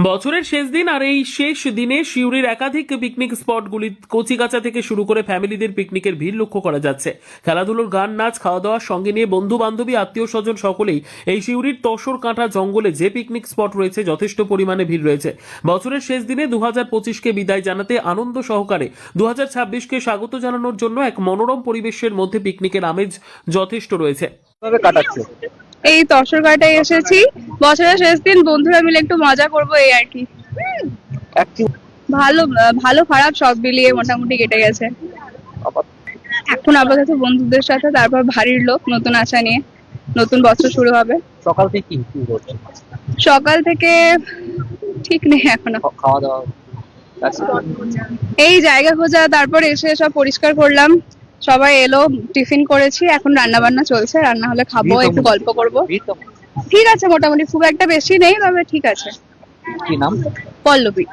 বছরের শেষ দিন আর এই শেষ দিনে সিউড়ির একাধিক পিকনিক স্পটগুলি কচিকাঁচা থেকে শুরু করে ফ্যামিলিদের পিকনিকের ভিড় লক্ষ্য করা যাচ্ছে। খেলাধুলোর গান, নাচ, খাওয়া দাওয়ার সঙ্গে নিয়ে বন্ধু বান্ধবী, আত্মীয় স্বজন সকলেই এই সিউড়ির তসর কাঁটা জঙ্গলে যে পিকনিক স্পট রয়েছে যথেষ্ট পরিমাণে ভিড় রয়েছে। বছরের শেষ দিনে 2025কে বিদায় জানাতে আনন্দ সহকারে 2026কে স্বাগত জানানোর জন্য এক মনোরম পরিবেশের মধ্যে পিকনিকের আমেজ যথেষ্ট রয়েছে। এই তসরঘাটে এসেছি, বছরের শেষ দিন বন্ধুরা মিলে একটু মজা করব এই আর কি। ভালো ভালো খারাপ সব মিলিয়ে মোটামুটি কেটে গেছে। এখন আপাতত বন্ধুদের সাথে, তারপর বাড়ির লোক, নতুন আশা নিয়ে নতুন বছর শুরু হবে। সকাল থেকে কি করছো? সকাল থেকে ঠিক নেই এখনো। খাওয়া দাওয়া এই জায়গা খোঁজা, তারপর এসে সব পরিষ্কার করলাম, সবাই এলো, টিফিন করেছি, এখন রান্না বান্না চলছে, রান্না হলে খাবো, একটু গল্প করব। ঠিক আছে, মোটামুটি খুব একটা বেশি নেই, তবে ঠিক আছে। কি নাম? পল্লবী।